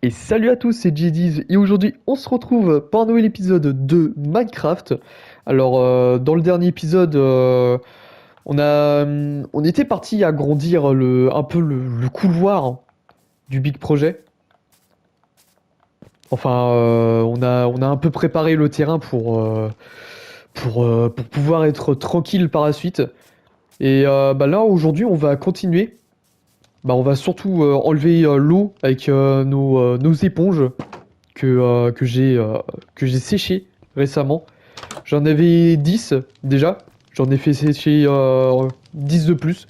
Et salut à tous, c'est JDiz et aujourd'hui on se retrouve pour un nouvel épisode de Minecraft. Alors dans le dernier épisode on était parti agrandir un peu le couloir du Big Projet. Enfin on a un peu préparé le terrain pour pouvoir être tranquille par la suite. Et bah là aujourd'hui on va continuer. Bah on va surtout enlever l'eau avec nos éponges que j'ai séché récemment. J'en avais 10 déjà. J'en ai fait sécher 10 de plus.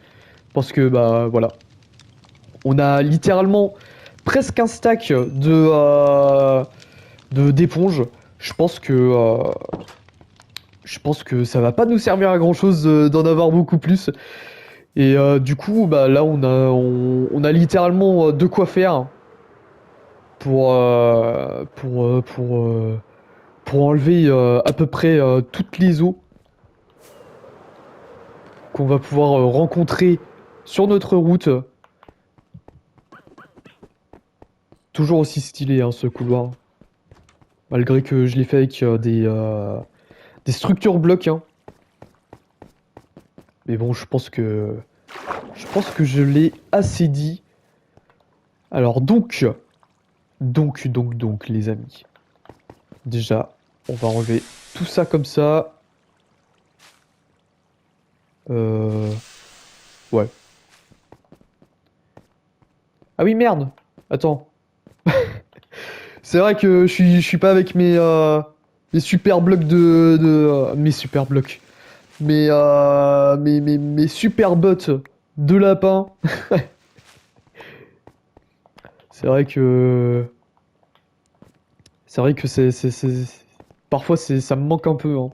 Parce que bah voilà. On a littéralement presque un stack d'éponges. Je pense que je pense que ça va pas nous servir à grand chose d'en avoir beaucoup plus. Et du coup bah là on a littéralement de quoi faire pour enlever à peu près toutes les eaux qu'on va pouvoir rencontrer sur notre route. Toujours aussi stylé hein, ce couloir. Malgré que je l'ai fait avec des structures blocs. Hein. Mais bon, je pense que je l'ai assez dit. Alors donc, les amis. Déjà, on va enlever tout ça comme ça. Euh, ouais. Ah oui, merde. Attends. C'est vrai que je suis pas avec mes super blocs mes super blocs. Mes super bottes de lapin. C'est vrai que. C'est vrai que parfois ça me manque un peu. Hein.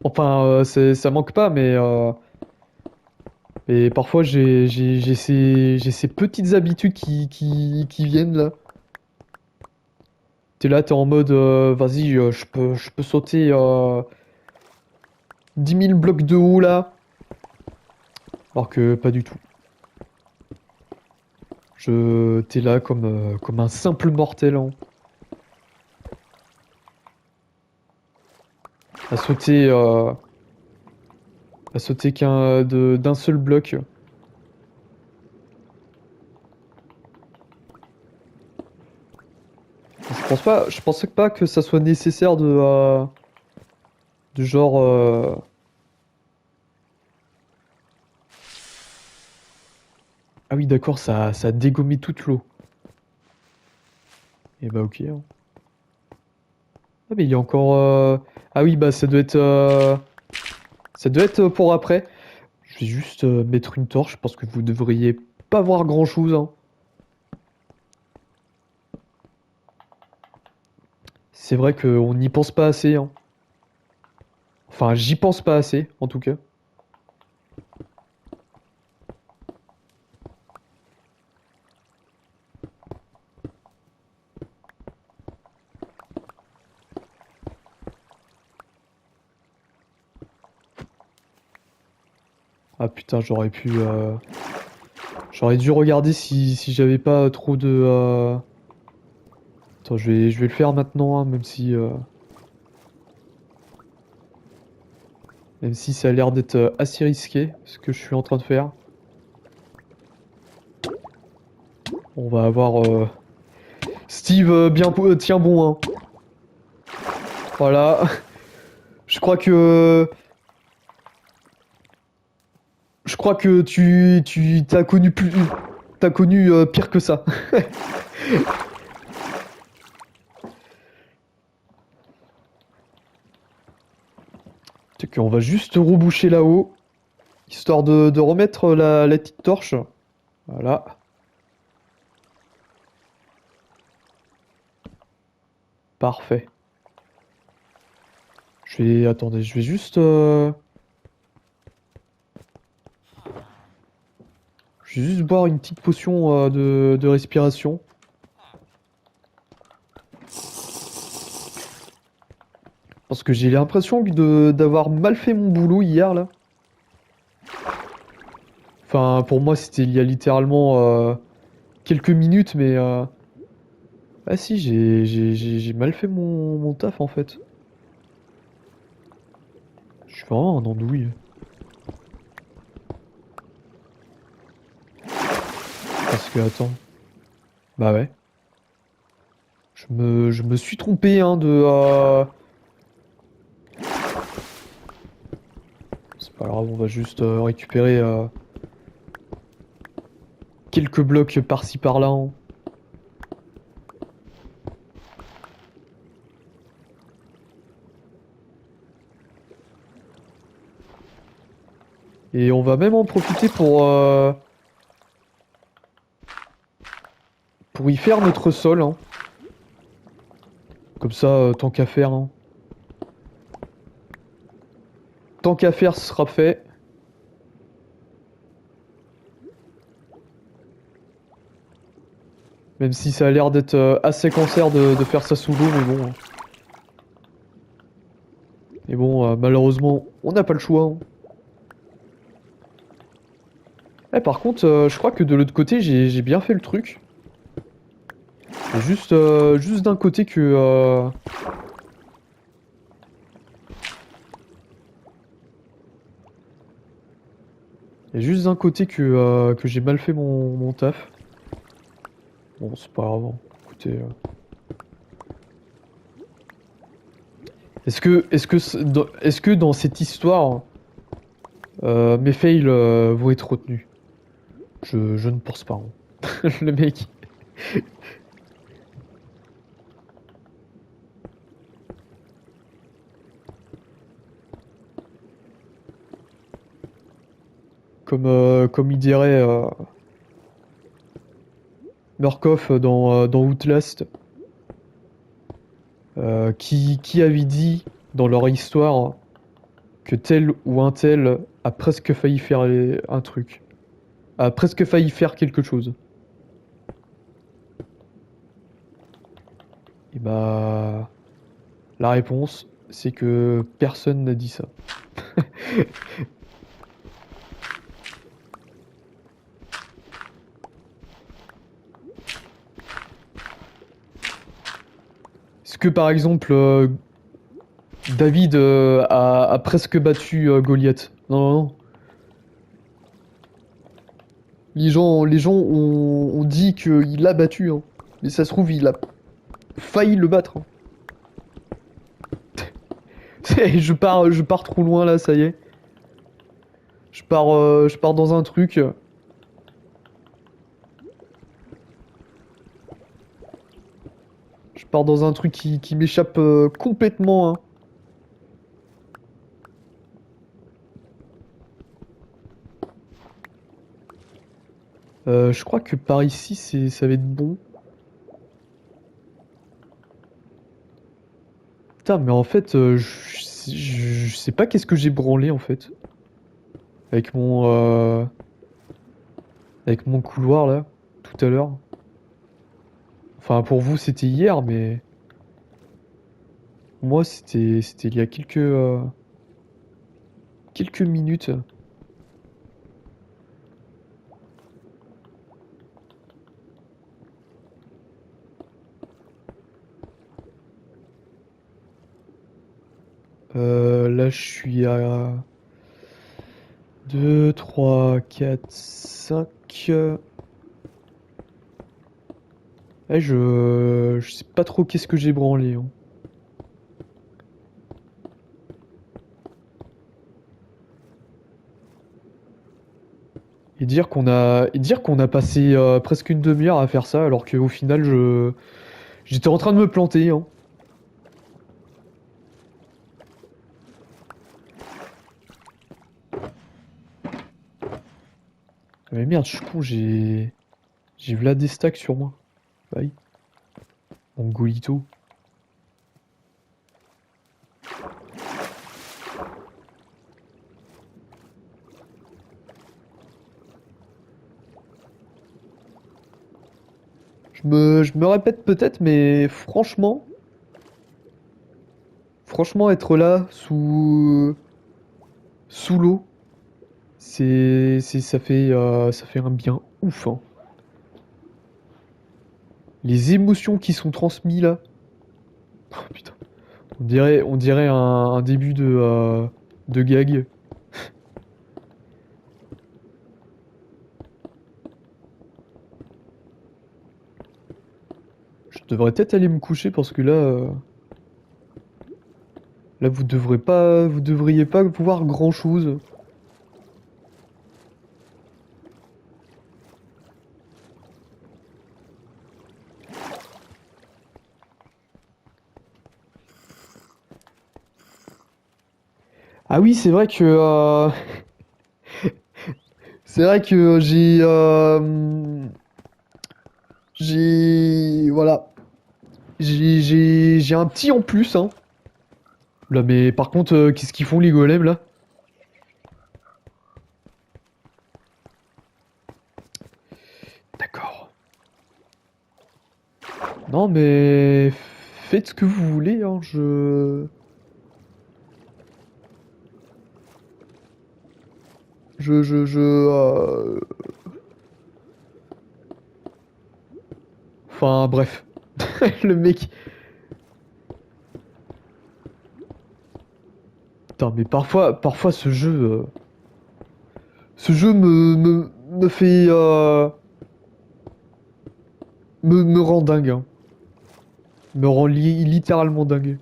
Enfin, ça manque pas, mais parfois j'ai ces petites habitudes qui viennent là. T'es là, t'es en mode, vas-y, je peux sauter 10 000 blocs de haut là. Alors que pas du tout. T'es là comme un simple mortel, hein, à sauter, euh, à sauter d'un seul bloc. Je pensais pas que ça soit nécessaire de genre, ah oui, d'accord, ça a dégommé toute l'eau. Et bah ok. Hein. Ah mais il y a encore, ah oui, bah ça doit être pour après. Je vais juste mettre une torche parce que vous devriez pas voir grand-chose. Hein. C'est vrai qu'on n'y pense pas assez. Hein. Enfin, j'y pense pas assez, en tout cas. Ah putain, j'aurais dû regarder si j'avais pas trop de... Attends, je vais le faire maintenant, hein, même si ça a l'air d'être assez risqué, ce que je suis en train de faire. On va avoir Steve tient bon, hein. Voilà. Je crois que... Je crois que tu t'as connu plus... T'as connu pire que ça. C'est qu'on va juste reboucher là-haut, histoire de remettre la petite torche. Voilà. Parfait. Attendez, je vais juste boire une petite potion de respiration. Parce que j'ai l'impression d'avoir mal fait mon boulot hier, là. Enfin, pour moi, c'était il y a littéralement quelques minutes, mais... Ah si, j'ai mal fait mon taf, en fait. Je suis vraiment un andouille. Parce que, attends... Bah ouais. Je me suis trompé, hein, de... C'est pas grave, on va juste récupérer quelques blocs par-ci par-là, hein. Et on va même en profiter pour y faire notre sol, hein. Comme ça, tant qu'à faire, hein. Tant qu'à faire, ce sera fait. Même si ça a l'air d'être assez cancer de faire ça sous l'eau, mais bon. Mais bon, malheureusement, on n'a pas le choix, hein. Eh, par contre, je crois que de l'autre côté, j'ai bien fait le truc. C'est juste d'un côté que... Il y a juste d'un côté que j'ai mal fait mon taf. Bon, c'est pas grave, hein. Écoutez... est-ce que dans cette histoire, mes fails vont être retenus? Je ne pense pas, hein. Le mec... comme il dirait Murkoff dans Outlast, qui avait dit dans leur histoire que tel ou un tel a presque failli faire un truc, a presque failli faire quelque chose. Et bah, la réponse, c'est que personne n'a dit ça. Est-ce que par exemple, David a presque battu Goliath? Non, non, non. Les gens ont dit qu'il l'a battu, hein. Mais ça se trouve, il a failli le battre, hein. Je pars trop loin là, ça y est. Je pars dans un truc. Je pars dans un truc qui m'échappe complètement, hein. Je crois que par ici, ça va être bon. Putain, mais en fait, je sais pas qu'est-ce que j'ai branlé en fait. Avec avec mon couloir là, tout à l'heure. Enfin, pour vous, c'était hier, mais moi, c'était il y a quelques minutes. Là, je suis à 2, 3, 4, 5. Je sais pas trop qu'est-ce que j'ai branlé, hein. Et dire qu'on a passé presque une demi-heure à faire ça, alors qu'au final, j'étais en train de me planter, hein. Mais merde, je suis con, j'ai v'là des stacks sur moi. Bye. Mon golito. Je me répète peut-être, mais franchement, être là, sous l'eau, ça fait un bien ouf, hein. Les émotions qui sont transmises là. Oh putain. On dirait un début de gag. Je devrais peut-être aller me coucher parce que là, là vous devriez pas pouvoir grand-chose. Ah oui, c'est vrai que c'est vrai que j'ai voilà, j'ai un petit en plus hein. Là mais par contre qu'est-ce qu'ils font les golems là? D'accord. Non mais faites ce que vous voulez hein, enfin bref. Le mec. Putain mais parfois ce jeu me fait me rend dingue hein. Me rend littéralement dingue.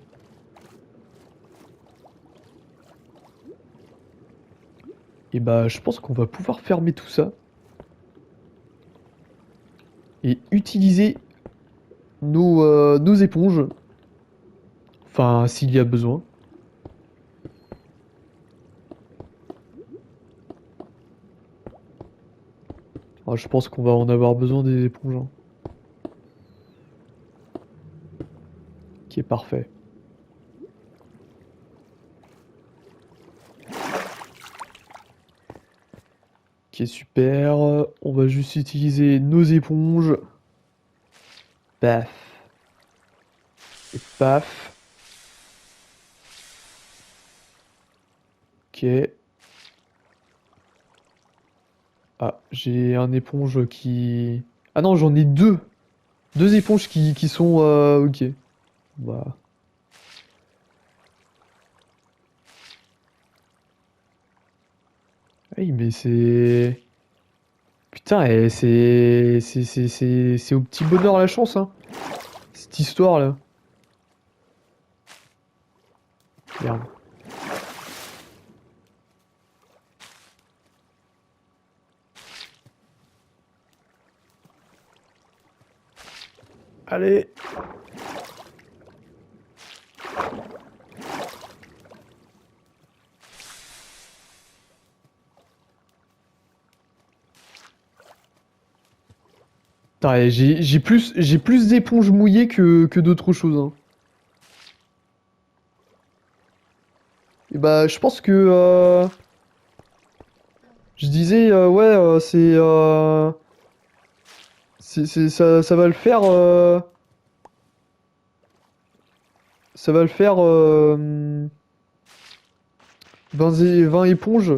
Et bah je pense qu'on va pouvoir fermer tout ça et utiliser nos éponges. Enfin, s'il y a besoin. Ah, je pense qu'on va en avoir besoin des éponges, hein. Qui est parfait. Qui est super. On va juste utiliser nos éponges. Paf. Et paf. Ok. Ah, j'ai un éponge qui... Ah non, j'en ai deux. Deux éponges qui sont... ok. Bah... Oui, mais c'est... Putain, c'est au petit bonheur la chance, hein. Cette histoire-là. Merde. Allez. Putain, et j'ai plus d'éponges mouillées que d'autres choses, hein. Et bah, je pense que je disais ouais, ça va le faire, ça va le faire 20 éponges,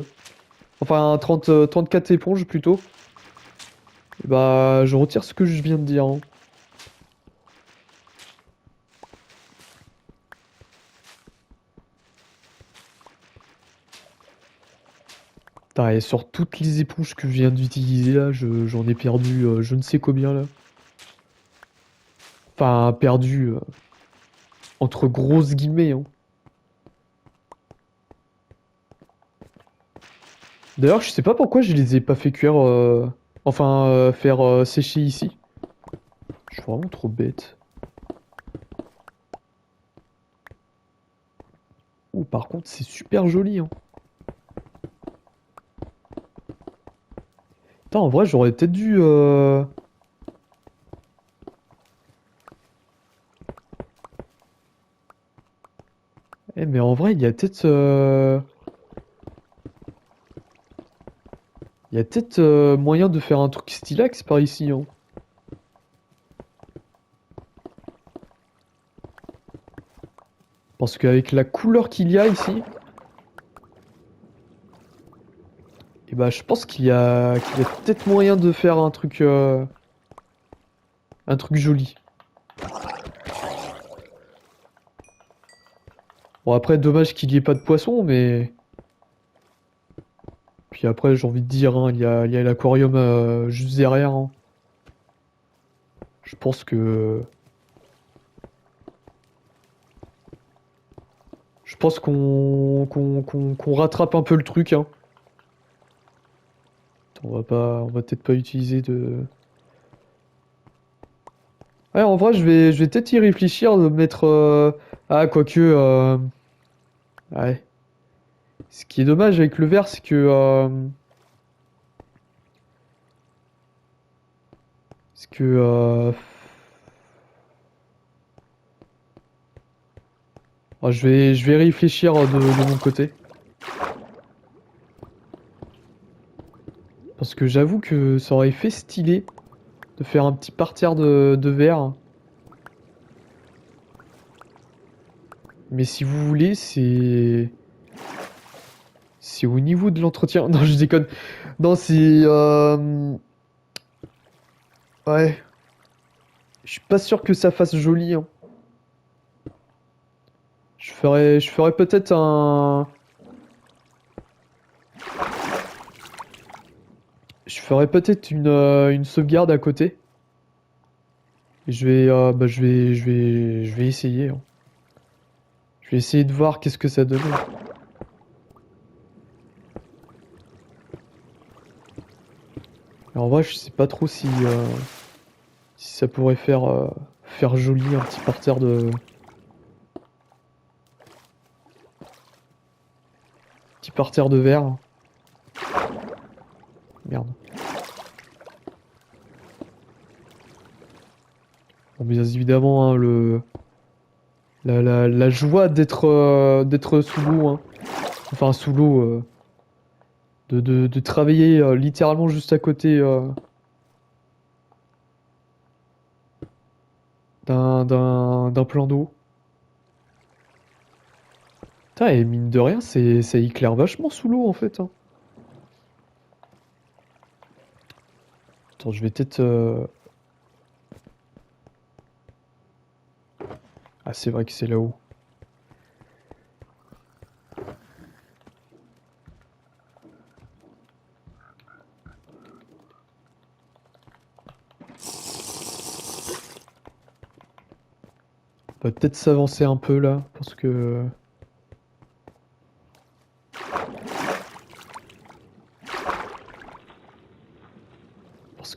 enfin 34 éponges plutôt. Et bah, je retire ce que je viens de dire, hein. Putain, et sur toutes les éponges que je viens d'utiliser là, j'en ai perdu je ne sais combien là. Enfin, perdu entre grosses guillemets, hein. D'ailleurs, je sais pas pourquoi je les ai pas fait cuire, enfin faire sécher ici. Je suis vraiment trop bête. Ouh, par contre, c'est super joli, hein. Putain, en vrai, j'aurais peut-être dû. Eh, mais en vrai, il y a peut-être moyen de faire un truc stylax par ici, hein. Parce qu'avec la couleur qu'il y a ici, et bah, je pense qu'il y a peut-être moyen de faire un truc. Un truc joli. Bon, après, dommage qu'il y ait pas de poisson, mais... Puis après, j'ai envie de dire, hein, il y a l'aquarium juste derrière, hein. Je pense que... Je pense qu'on rattrape un peu le truc, hein. On va peut-être pas utiliser de... Ouais, en vrai, je vais peut-être y réfléchir de mettre... Ah, quoique... Ouais. Ce qui est dommage avec le verre, c'est que... C'est que... je vais réfléchir de mon côté. Parce que j'avoue que ça aurait fait stylé de faire un petit parterre de verre. Mais si vous voulez, c'est au niveau de l'entretien. Non, je déconne. Non, c'est... Ouais. Je suis pas sûr que ça fasse joli, hein. Je ferais peut-être un... Je ferais peut-être une sauvegarde à côté. Et je vais essayer, hein. Je vais essayer de voir qu'est-ce que ça donne. Et en vrai, je sais pas trop si ça pourrait faire joli un petit parterre de... Petit parterre de verre. Merde. Bon, bien évidemment, hein, la joie d'être sous l'eau, hein. Enfin, sous l'eau, de travailler littéralement juste à côté d'un plan d'eau. Putain, et mine de rien, ça éclaire vachement sous l'eau en fait, hein. Attends, je vais peut-être. Ah, c'est vrai que c'est là-haut. On va peut-être s'avancer un peu là, parce que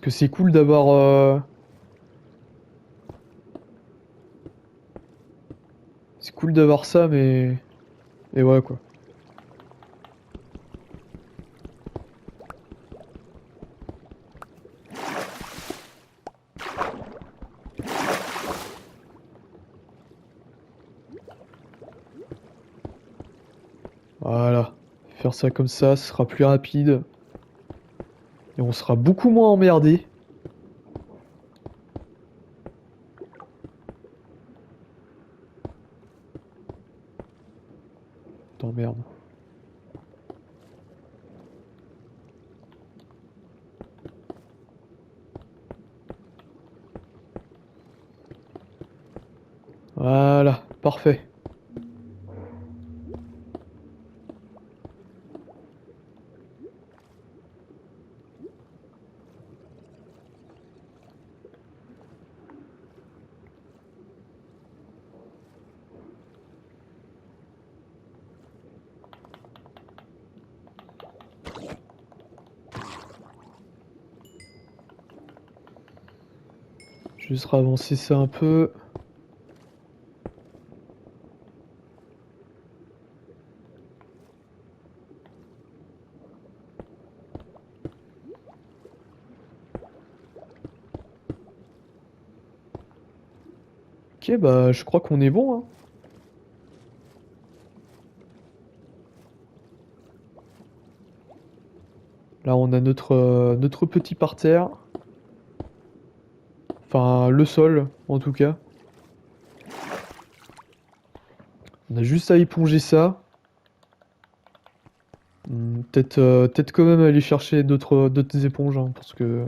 c'est cool d'avoir. C'est cool d'avoir ça, mais. Et ouais, quoi. Voilà. Faire ça comme ça, ce sera plus rapide. Et on sera beaucoup moins emmerdé. Attends, merde. Voilà, parfait. Juste ravancer ça un peu. Ok, bah je crois qu'on est bon, hein. Là, on a notre petit parterre. Enfin, le sol, en tout cas. On a juste à éponger ça. Peut-être quand même aller chercher d'autres éponges, hein, parce que...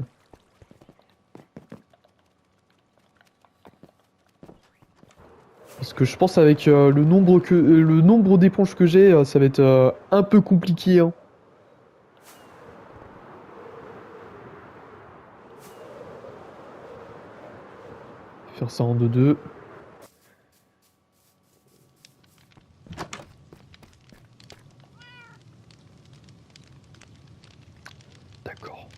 Parce que je pense avec le nombre d'éponges que j'ai, ça va être un peu compliqué, hein. Faire ça en 2-2. D'accord.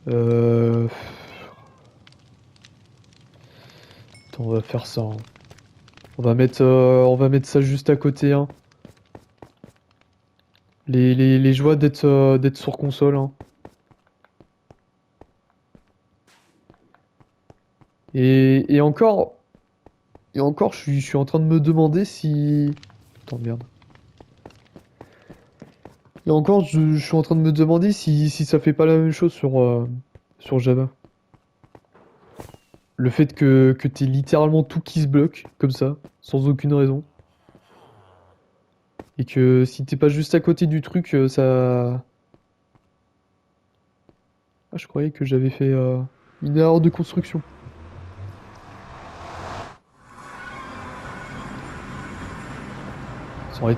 Euh... Attends, on va faire ça, hein. On va mettre ça juste à côté, hein. Les joies d'être sur console, hein. Et encore, je suis en train de me demander si... Attends, merde. Et encore, je suis en train de me demander si ça fait pas la même chose sur Java. Le fait que t'aies littéralement tout qui se bloque, comme ça, sans aucune raison. Et que si t'es pas juste à côté du truc, ça... Ah, je croyais que j'avais fait une erreur de construction. Ça aurait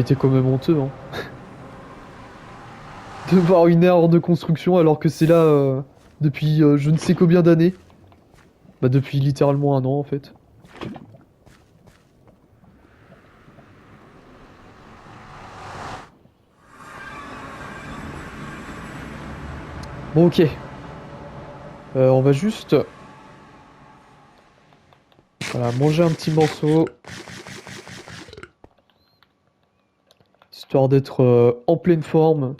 été quand même honteux, hein. De voir une erreur de construction alors que c'est là depuis je ne sais combien d'années. Bah depuis littéralement un an en fait. Bon ok. On va juste voilà, manger un petit morceau. Histoire d'être en pleine forme.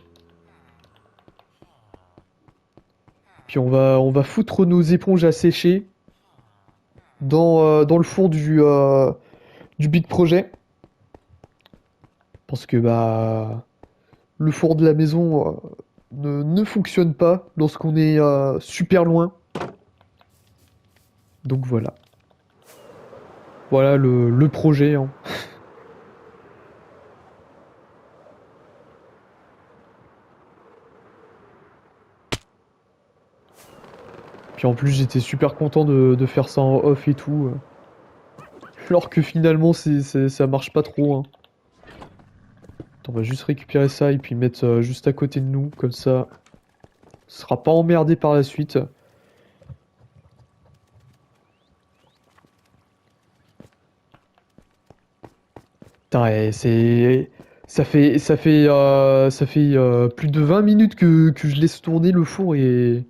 Puis on va foutre nos éponges à sécher dans le four du Big Projet. Parce que bah le four de la maison ne fonctionne pas lorsqu'on est super loin. Donc voilà. Voilà le projet, hein. Puis en plus j'étais super content de faire ça en off et tout. Alors que finalement ça marche pas trop, hein. On va juste récupérer ça et puis mettre juste à côté de nous, comme ça on sera pas emmerdé par la suite. Putain, et c'est... ça fait plus de 20 minutes que je laisse tourner le four et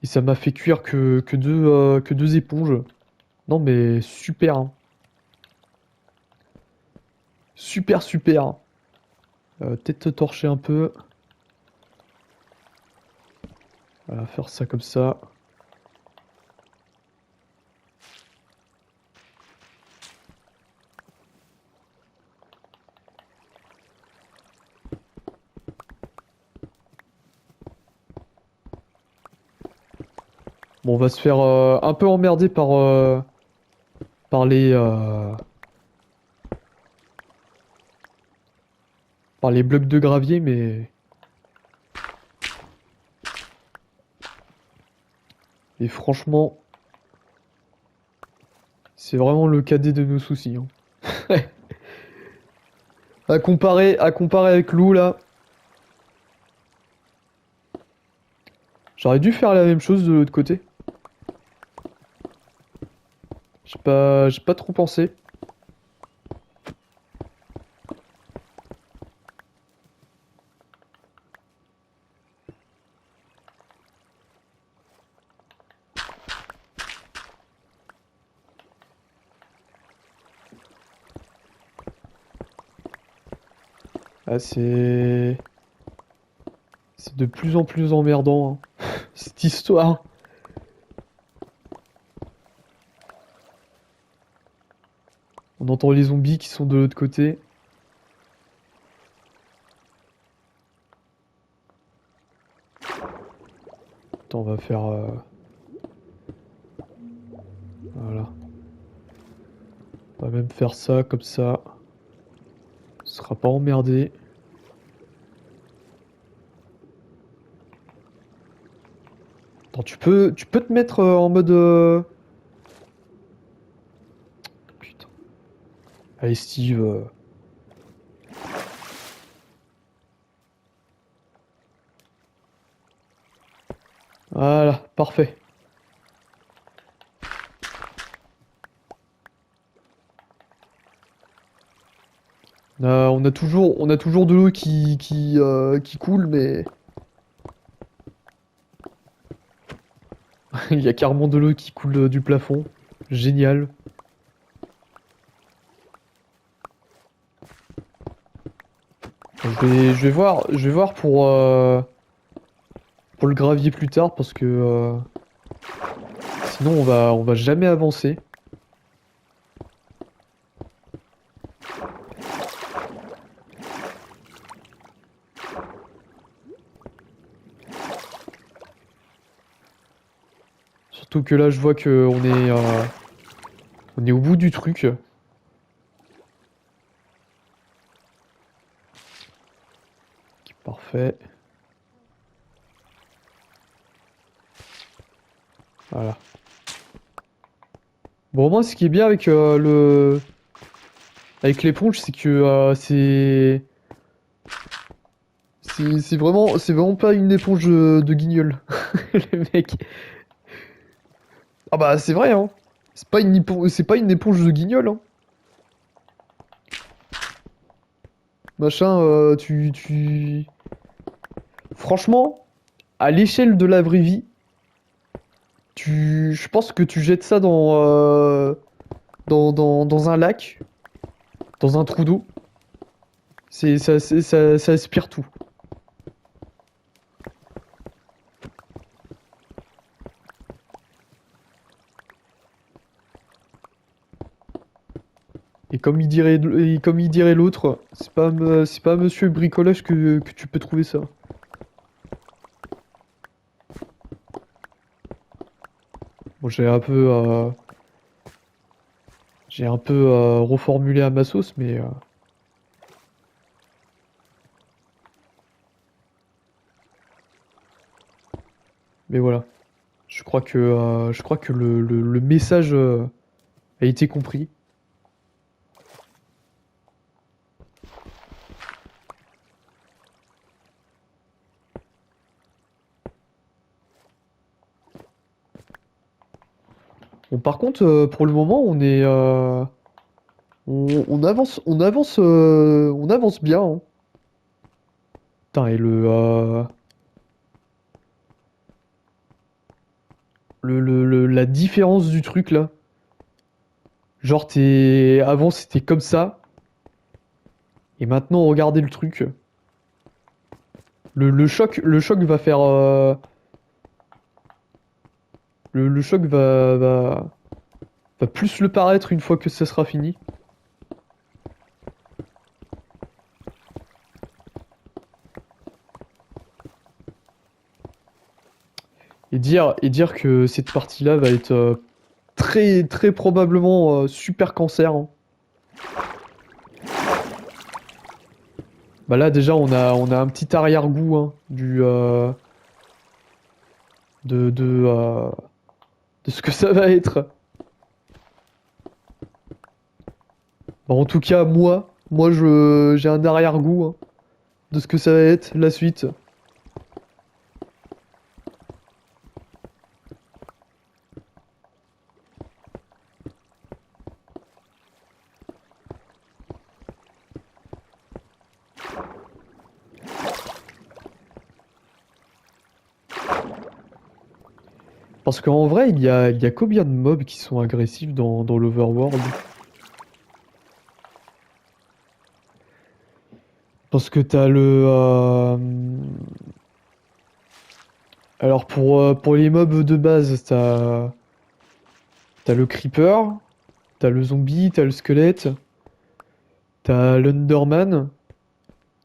ça m'a fait cuire que deux éponges. Non mais super, hein. Super super. Peut-être torcher un peu. Voilà, faire ça comme ça. Bon, on va se faire un peu emmerder par par les blocs de gravier, mais franchement, c'est vraiment le cadet de nos soucis, hein. À comparer avec Lou, là, j'aurais dû faire la même chose de l'autre côté. J'ai pas trop pensé. Ah, c'est de plus en plus emmerdant, hein, cette histoire. On entend les zombies qui sont de l'autre côté. Attends, on va faire... voilà. On va même faire ça, comme ça. On sera pas emmerdé. Attends, tu peux te mettre en mode... Putain. Allez, Steve. Voilà, parfait. On a toujours de l'eau qui coule, mais il y a carrément de l'eau qui coule du plafond. Génial. Je vais voir pour le gravier plus tard parce que sinon on va jamais avancer. Surtout que là je vois que on est au bout du truc. Parfait. Voilà. Bon, au moins, ce qui est bien avec avec l'éponge, c'est que c'est vraiment pas une éponge de guignol, le mec. Ah bah c'est vrai, hein. C'est pas une éponge de guignol, hein. Machin, franchement, à l'échelle de la vraie vie, je pense que tu jettes ça dans un lac, dans un trou d'eau. Ça aspire tout. Et comme il dirait l'autre, c'est pas monsieur bricolage que tu peux trouver ça. Bon, j'ai un peu reformulé à ma sauce, mais voilà. Je crois que le message a été compris. Bon, par contre, pour le moment, on avance bien, hein. Putain, et la différence du truc là. Genre, avant c'était comme ça, et maintenant regardez le truc. Le choc va faire. Le choc va plus le paraître une fois que ça sera fini. Et dire que cette partie-là va être très très probablement super cancer, hein. Bah là déjà on a un petit arrière-goût, hein, de ce que ça va être. Bah, en tout cas moi j'ai un arrière-goût, hein, de ce que ça va être la suite. Parce qu'en vrai il y a combien de mobs qui sont agressifs dans l'Overworld? Parce que t'as alors pour les mobs de base, t'as le creeper, t'as le zombie, t'as le squelette, t'as l'Underman.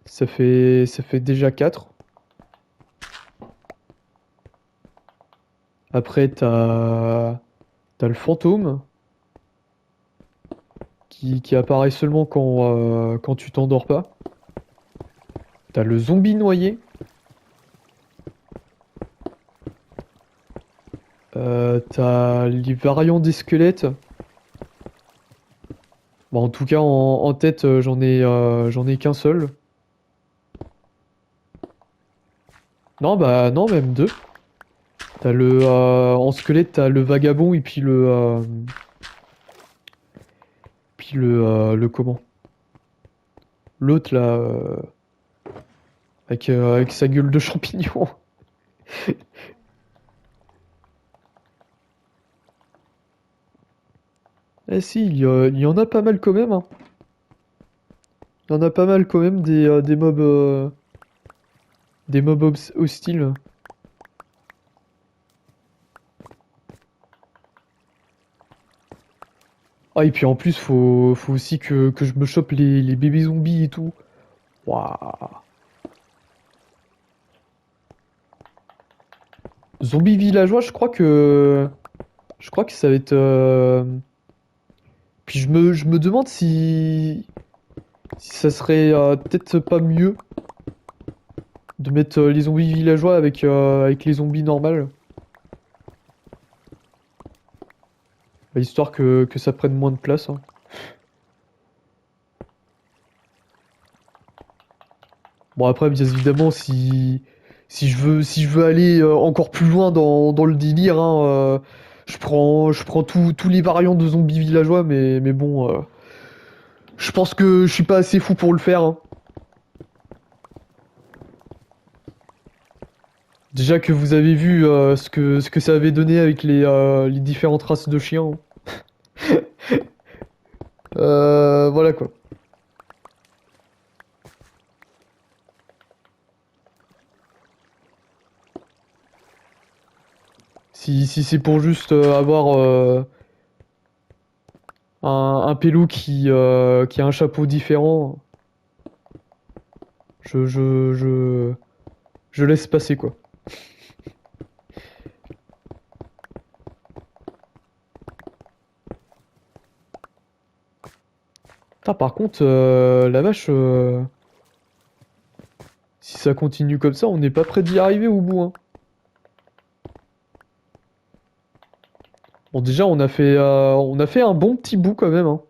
Ça fait déjà 4. Après, t'as le fantôme qui apparaît seulement quand tu t'endors pas. T'as le zombie noyé. T'as les variants des squelettes. Bon, en tout cas, en tête, j'en ai qu'un seul. Non, bah non, même deux. T'as en squelette, t'as le vagabond et puis le comment? L'autre là, avec sa gueule de champignon. Eh si, il y en a pas mal quand même, hein. Il y en a pas mal quand même des mobs hostiles. Ah, et puis en plus, faut aussi que je me chope les bébés zombies et tout. Waouh. Zombie villageois, je crois que ça va être. Puis je me demande si ça serait peut-être pas mieux de mettre les zombies villageois avec les zombies normales, histoire que ça prenne moins de place, hein. Bon après, bien évidemment, si je veux aller encore plus loin dans le délire, hein, je prends tous les variantes de zombies villageois, mais bon, je pense que je suis pas assez fou pour le faire, hein. Déjà que vous avez vu ce que ça avait donné avec les différentes races de chiens, hein. Voilà quoi. Si c'est pour juste avoir un pélo qui a un chapeau différent, je, je, je, je laisse passer quoi. Putain, par contre, la vache, si ça continue comme ça, on n'est pas près d'y arriver au bout, hein. Bon, déjà, on a fait un bon petit bout quand même, hein.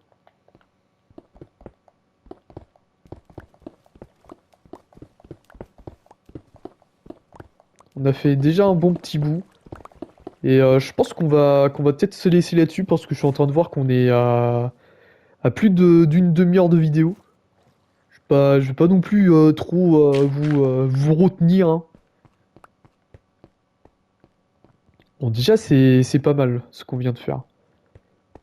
On a fait déjà un bon petit bout. Et je pense qu'on va peut-être se laisser là-dessus parce que je suis en train de voir qu'on est à plus d'une demi-heure de vidéo. Je vais pas non plus trop vous retenir, hein. Bon, déjà, c'est pas mal ce qu'on vient de faire.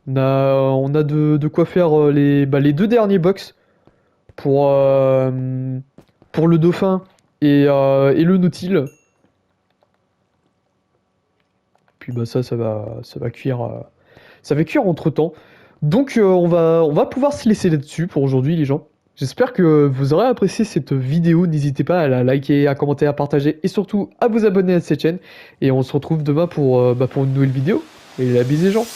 On a de quoi faire les deux derniers box pour, pour le dauphin et le nautile. Puis bah ça va cuire, ça va cuire entre temps. Donc on va pouvoir se laisser là-dessus pour aujourd'hui les gens. J'espère que vous aurez apprécié cette vidéo. N'hésitez pas à la liker, à commenter, à partager et surtout à vous abonner à cette chaîne. Et on se retrouve demain pour une nouvelle vidéo. Et la bise les gens.